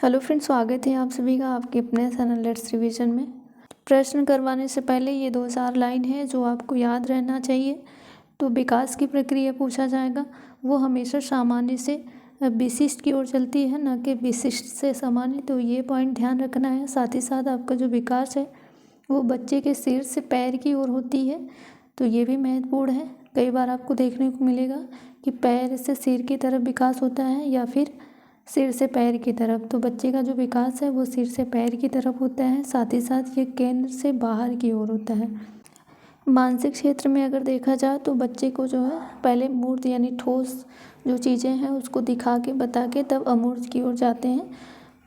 Hello friends, स्वागत है आप सभी का आपके अपने चैनल लेट्स रिवीजन में। प्रश्न करवाने से पहले ये 2-4 लाइन है जो आपको याद रहना चाहिए। तो विकास की प्रक्रिया पूछा जाएगा, वो हमेशा सामान्य से विशिष्ट की ओर चलती है, न कि विशिष्ट से सामान्य। तो ये पॉइंट ध्यान रखना है। साथ ही साथ आपका जो विकास है वो बच्चे के सिर से पैर की ओर होती है, तो ये भी महत्वपूर्ण है। कई बार आपको देखने को मिलेगा कि पैर से सिर की तरफ विकास होता है या फिर सिर से पैर की तरफ। तो बच्चे का जो विकास है वो सिर से पैर की तरफ होता है। साथ ही साथ ये केंद्र से बाहर की ओर होता है। मानसिक क्षेत्र में अगर देखा जाए तो बच्चे को जो है पहले मूर्त यानी ठोस जो चीज़ें हैं उसको दिखा के बता के तब अमूर्त की ओर जाते हैं।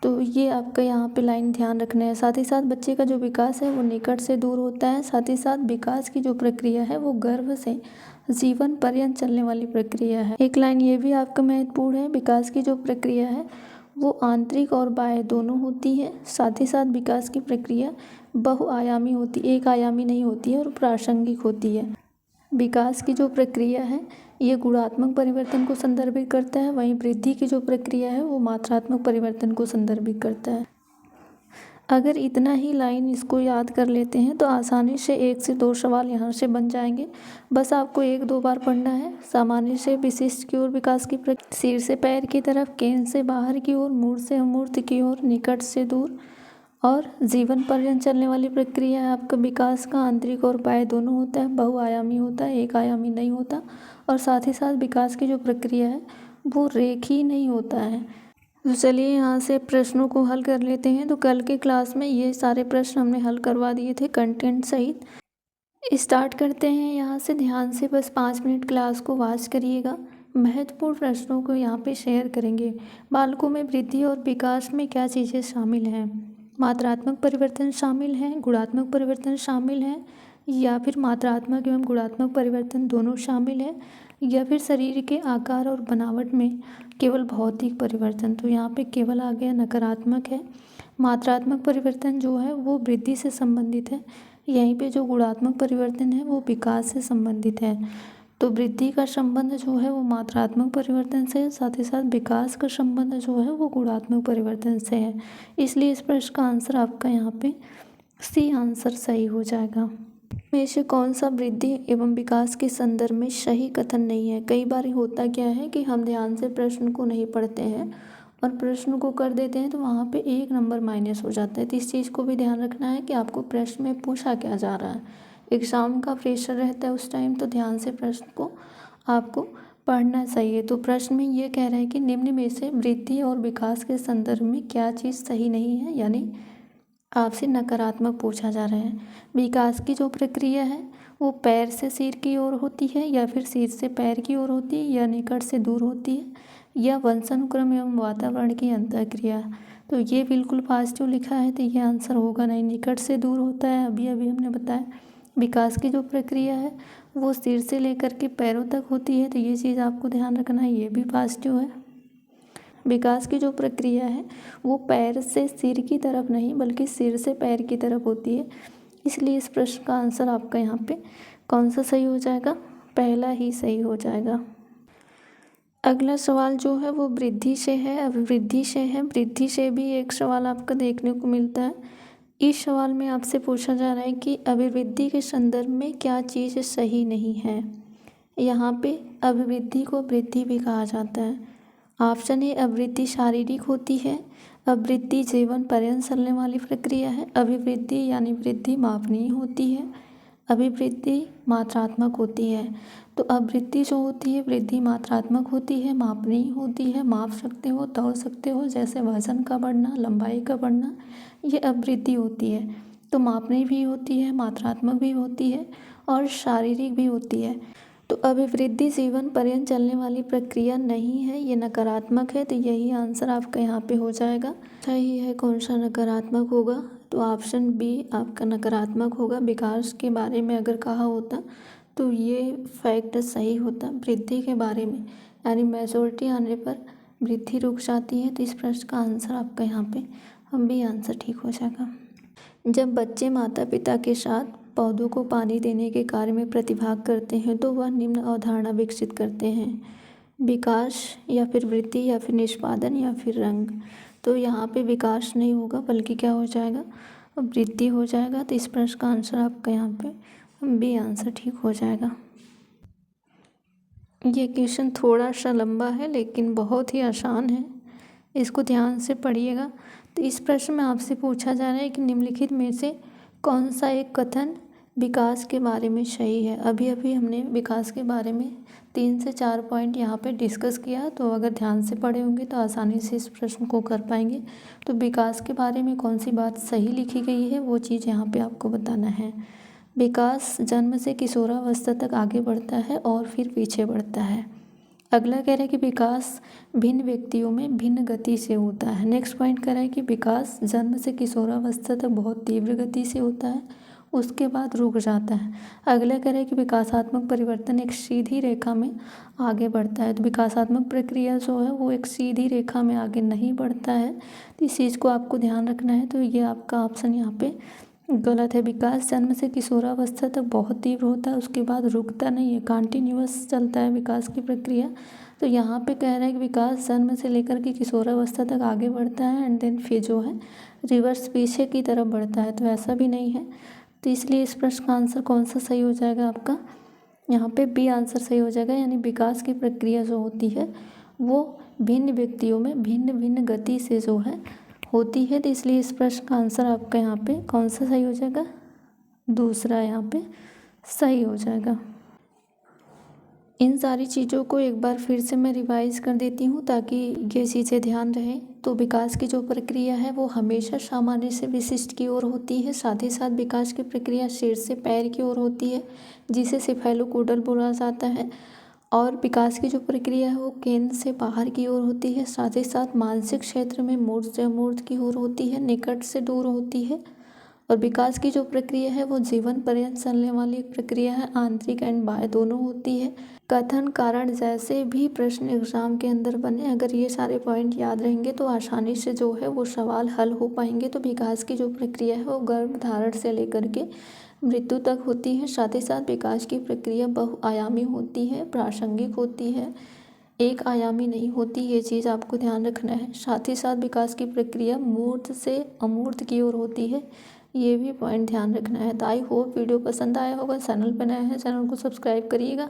तो ये आपका यहाँ पे लाइन ध्यान रखना है। साथ ही साथ बच्चे का जो विकास है वो निकट से दूर होता है। साथ ही साथ विकास की जो प्रक्रिया है वो गर्भ से जीवन पर्यंत चलने वाली प्रक्रिया है। एक लाइन ये भी आपका महत्वपूर्ण है, विकास की जो प्रक्रिया है वो आंतरिक और बाह्य दोनों होती है। साथ ही साथ विकास की प्रक्रिया बहुआयामी होती, एक आयामी नहीं होती है और प्रासंगिक होती है। विकास की जो प्रक्रिया है ये गुणात्मक परिवर्तन को संदर्भित करता है, वहीं वृद्धि की जो प्रक्रिया है वो मात्रात्मक परिवर्तन को संदर्भित करता है। अगर इतना ही लाइन इसको याद कर लेते हैं तो आसानी से 1 से 2 सवाल यहाँ से बन जाएंगे। बस आपको 1-2 बार पढ़ना है। सामान्य से विशिष्ट की ओर विकास की प्रक्रिया, सिर से पैर की तरफ, केंद्र से बाहर की ओर, मूर्त से अमूर्त की ओर, निकट से दूर और जीवन पर्यंत चलने वाली प्रक्रिया है। आपका विकास का आंतरिक और बाह्य दोनों होता है, बहुआयामी होता है, एक आयामी नहीं होता। और साथ ही साथ विकास की जो प्रक्रिया है वो रेखीय नहीं होता है। तो चलिए यहाँ से प्रश्नों को हल कर लेते हैं। तो कल के क्लास में ये सारे प्रश्न हमने हल करवा दिए थे कंटेंट सहित। स्टार्ट करते हैं यहाँ से। ध्यान से बस 5 मिनट क्लास को वॉच करिएगा। महत्वपूर्ण प्रश्नों को यहाँ पे शेयर करेंगे। बालकों में वृद्धि और विकास में क्या चीज़ें शामिल हैं? मात्रात्मक परिवर्तन शामिल हैं, गुणात्मक परिवर्तन शामिल हैं, या फिर मात्रात्मक एवं गुणात्मक परिवर्तन दोनों शामिल है, या फिर शरीर के आकार और बनावट में केवल भौतिक परिवर्तन। तो यहाँ पे केवल आ गया नकारात्मक है। मात्रात्मक परिवर्तन जो है वो वृद्धि से संबंधित है। यहीं पे जो गुणात्मक परिवर्तन है वो विकास से संबंधित है। तो वृद्धि का संबंध जो है वो मात्रात्मक परिवर्तन से है, साथ ही साथ विकास का संबंध जो है वो गुणात्मक परिवर्तन से है। इसलिए इस प्रश्न का आंसर आपका यहाँ पे सी आंसर सही हो जाएगा। में से कौन सा वृद्धि एवं विकास के संदर्भ में सही कथन नहीं है? कई बार होता क्या है कि हम ध्यान से प्रश्न को नहीं पढ़ते हैं और प्रश्न को कर देते हैं तो वहाँ पे 1 नंबर माइनस हो जाता है। तो इस चीज़ को भी ध्यान रखना है कि आपको प्रश्न में पूछा क्या जा रहा है। एग्ज़ाम का प्रेशर रहता है उस टाइम, तो ध्यान से प्रश्न को आपको पढ़ना चाहिए। तो प्रश्न में ये कह रहे हैं कि निम्न में से वृद्धि और विकास के संदर्भ में क्या चीज़ सही नहीं है, यानी आपसे नकारात्मक पूछा जा रहा है। विकास की जो प्रक्रिया है वो पैर से सिर की ओर होती है, या फिर सिर से पैर की ओर होती है, या निकट से दूर होती है, या वंशानुक्रम एवं वातावरण की अंतःक्रिया। तो ये बिल्कुल पॉजिटिव लिखा है, तो ये आंसर होगा नहीं। निकट से दूर होता है, अभी अभी हमने बताया। विकास की जो प्रक्रिया है वो सिर से लेकर के पैरों तक होती है, तो ये चीज़ आपको ध्यान रखना है, ये भी पॉजिटिव है। विकास की जो प्रक्रिया है वो पैर से सिर की तरफ नहीं बल्कि सिर से पैर की तरफ होती है। इसलिए इस प्रश्न का आंसर आपका यहाँ पे कौन सा सही हो जाएगा? पहला ही सही हो जाएगा। अगला सवाल जो है वो वृद्धि से है, अभिवृद्धि से है। वृद्धि से भी एक सवाल आपका देखने को मिलता है। इस सवाल में आपसे पूछा जा रहा है कि अभिवृद्धि के संदर्भ में क्या चीज़ सही नहीं है। यहाँ पे अभिवृद्धि को वृद्धि भी कहा जाता है। ऑप्शन ए, अभिवृद्धि शारीरिक होती है। अभिवृद्धि जीवन पर्यंत चलने वाली प्रक्रिया है। अभिवृद्धि यानी वृद्धि मापनीय होती है। अभिवृद्धि मात्रात्मक होती है। तो अभिवृद्धि जो होती है वृद्धि मात्रात्मक होती है, मापनीय होती है, माप सकते हो, तौल सकते हो, जैसे वजन का बढ़ना, लंबाई का बढ़ना, ये अभिवृद्धि होती है। तो मापनीय भी होती है, मात्रात्मक भी होती है और शारीरिक भी होती है। तो अभिवृद्धि जीवन पर्यंत चलने वाली प्रक्रिया नहीं है, ये नकारात्मक है। तो यही आंसर आपका यहाँ पे हो जाएगा। सही है, कौन सा नकारात्मक होगा? तो ऑप्शन बी आपका नकारात्मक होगा। विकास के बारे में अगर कहा होता तो ये फैक्ट सही होता वृद्धि के बारे में, यानी मेजोरिटी आने पर वृद्धि रुक जाती है। तो इस प्रश्न का आंसर आपका यहाँ पे हम भी आंसर ठीक हो जाएगा। जब बच्चे माता पिता के साथ पौधों को पानी देने के कार्य में प्रतिभाग करते हैं तो वह निम्न अवधारणा विकसित करते हैं: विकास, या फिर वृद्धि, या फिर निष्पादन, या फिर रंग। तो यहाँ पे विकास नहीं होगा बल्कि क्या हो जाएगा, वृद्धि हो जाएगा। तो इस प्रश्न का आंसर आपका यहाँ पे बी आंसर ठीक हो जाएगा। ये क्वेश्चन थोड़ा सा लंबा है लेकिन बहुत ही आसान है, इसको ध्यान से पढ़िएगा। तो इस प्रश्न में आपसे पूछा जा रहा है कि निम्नलिखित में से कौन सा एक कथन विकास के बारे में सही है। अभी अभी हमने विकास के बारे में 3 से 4 पॉइंट यहाँ पे डिस्कस किया, तो अगर ध्यान से पढ़े होंगे तो आसानी से इस प्रश्न को कर पाएंगे। तो विकास के बारे में कौन सी बात सही लिखी गई है वो चीज़ यहाँ पे आपको बताना है। विकास जन्म से किशोरावस्था तक आगे बढ़ता है और फिर पीछे बढ़ता है। अगला कह रहा है कि विकास भिन्न व्यक्तियों में भिन्न गति से होता है। नेक्स्ट पॉइंट कह रहा है कि विकास जन्म से किशोरावस्था तक बहुत तीव्र गति से होता है, उसके बाद रुक जाता है। अगला कह रहा है कि विकासात्मक परिवर्तन एक सीधी रेखा में आगे बढ़ता है। तो विकासात्मक प्रक्रिया जो है वो एक सीधी रेखा में आगे नहीं बढ़ता है, तो इस चीज़ को आपको ध्यान रखना है। तो ये आपका ऑप्शन यहाँ पे गलत है। विकास जन्म से किशोरावस्था तक बहुत तीव्र होता है, उसके बाद रुकता नहीं है, कंटिन्यूअस चलता है विकास की प्रक्रिया। तो यहाँ पे कह रहा है कि विकास जन्म से लेकर के किशोरावस्था तक आगे बढ़ता है एंड देन फिर जो है रिवर्स पीछे की तरफ बढ़ता है, तो ऐसा भी नहीं है। तो इसलिए इस प्रश्न का आंसर कौन सा सही हो जाएगा आपका, यहाँ पे बी आंसर सही हो जाएगा। यानी विकास की प्रक्रिया जो होती है वो भिन्न व्यक्तियों में भिन्न भिन्न गति से जो है होती है। तो इसलिए इस प्रश्न का आंसर आपका यहाँ पे कौन सा सही हो जाएगा, दूसरा यहाँ पे सही हो जाएगा। इन सारी चीज़ों को एक बार फिर से मैं रिवाइज कर देती हूँ ताकि ये चीज़ें ध्यान रहे। तो विकास की जो प्रक्रिया है वो हमेशा सामान्य से विशिष्ट की ओर होती है। साथ ही साथ विकास की प्रक्रिया सिर से पैर की ओर होती है, जिसे सेफेलोकूडल बोला जाता है। और विकास की जो प्रक्रिया है वो केंद्र से बाहर की ओर होती है। साथ ही साथ मानसिक क्षेत्र में मूर्ध से अमूर्त की ओर होती है, निकट से दूर होती है। और विकास की जो प्रक्रिया है वो जीवन पर्यंत चलने वाली एक प्रक्रिया है, आंतरिक एंड बाह्य दोनों होती है। कथन कारण जैसे भी प्रश्न एग्जाम के अंदर बने, अगर ये सारे पॉइंट याद रहेंगे तो आसानी से जो है वो सवाल हल हो पाएंगे। तो विकास की जो प्रक्रिया है वो गर्भधारण से लेकर के मृत्यु तक होती है। साथ ही साथ विकास की प्रक्रिया बहुआयामी होती है, प्रासंगिक होती है, एक आयामी नहीं होती, ये चीज़ आपको ध्यान रखना है। साथ ही साथ विकास की प्रक्रिया मूर्त से अमूर्त की ओर होती है, ये भी पॉइंट ध्यान रखना है। तो आई होप वीडियो पसंद आया होगा। चैनल पर नया है चैनल को सब्सक्राइब करिएगा,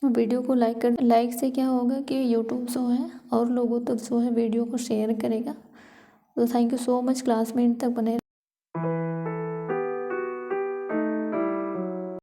वीडियो को लाइक कर, लाइक से क्या होगा कि यूट्यूब जो है और लोगों तक जो है वीडियो को शेयर करेगा। तो thank you so much, class में इन तक बने